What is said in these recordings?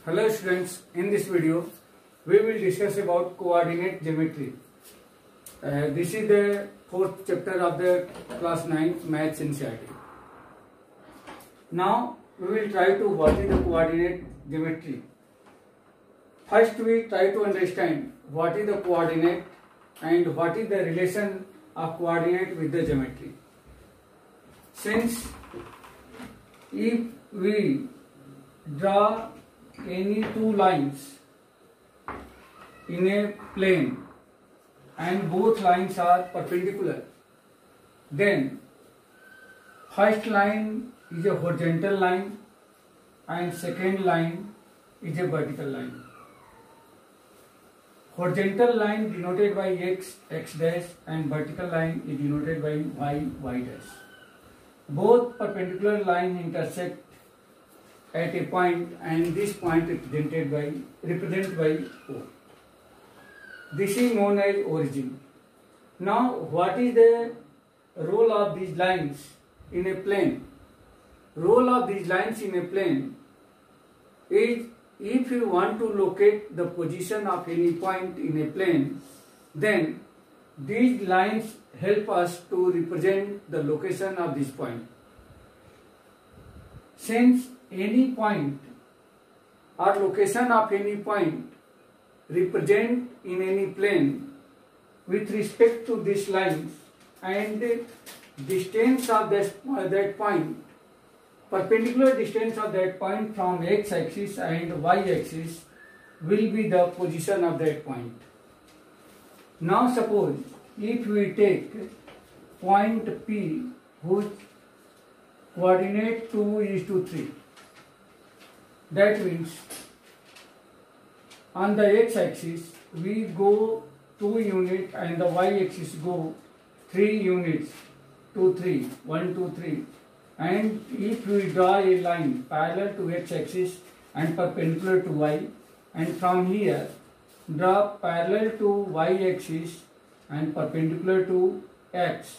Hello students, in this video we will discuss about coordinate geometry. This is the fourth chapter of the class 9 maths NCERT. Now we will try to what is the coordinate geometry. First we try to understand what is the coordinate and what is the relation of coordinate with the geometry. Since if we draw any two lines in a plane and both lines are perpendicular, then first line is a horizontal line and second line is a vertical line. Horizontal line denoted by x dash and vertical line is denoted by y dash. Both perpendicular lines intersect at a point and this point represented by O. This is known as origin. Now what is the role of these lines in a plane? Role of these lines in a plane is if you want to locate the position of any point in a plane, then these lines help us to represent the location of this point. Since any point or location of any point represent in any plane with respect to these lines, and distance of that point, perpendicular distance of that point from x-axis and y-axis will be the position of that point. Now suppose if we take point P whose coordinate 2 is to 3, that means on the x-axis we go 2 units and the y-axis go 3 units, 2, 3, 1, 2, 3. And if we draw a line parallel to x-axis and perpendicular to y, and from here draw parallel to y-axis and perpendicular to x,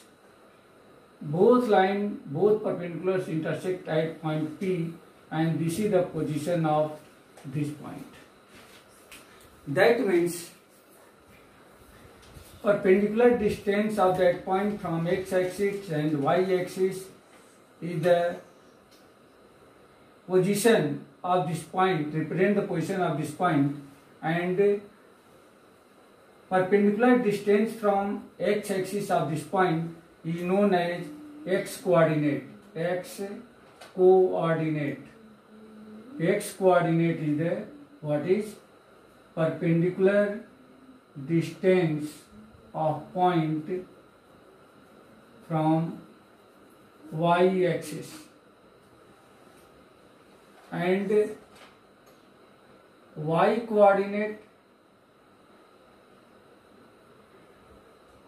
both perpendiculars intersect at point P, and this is the position of this point. That means perpendicular distance of that point from x-axis and y-axis is the position of this point, represent the position of this point, and perpendicular distance from x-axis of this point is known as x-coordinate. X-coordinate is the what is perpendicular distance of point from y-axis, and y-coordinate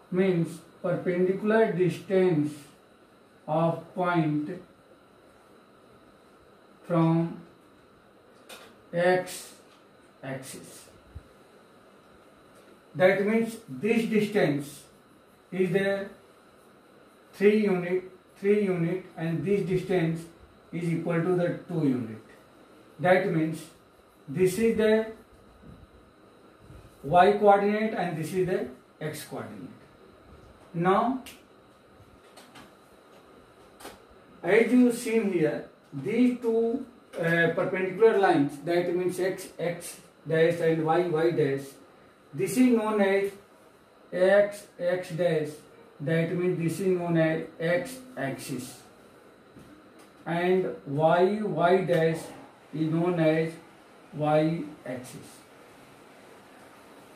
means perpendicular distance of point from x-axis. That means this distance is the 3 unit and this distance is equal to the 2 unit. That means this is the y coordinate and this is the x coordinate. Now as you seen here, these two perpendicular lines, that means x dash and y dash, this is known as x dash, that means this is known as x axis, and y dash is known as y axis.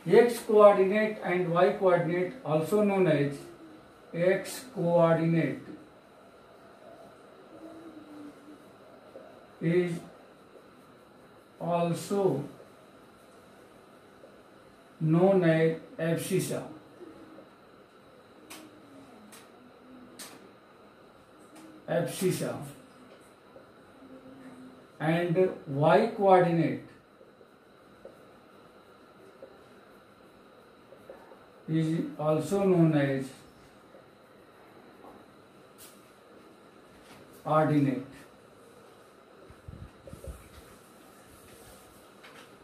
X coordinate and y coordinate also known as x coordinate is also known as abscissa. And y coordinate is also known as ordinate.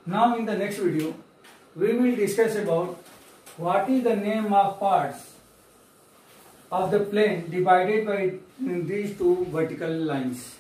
Now in the next video, we will discuss about what is the name of parts of the plane divided by these two vertical lines.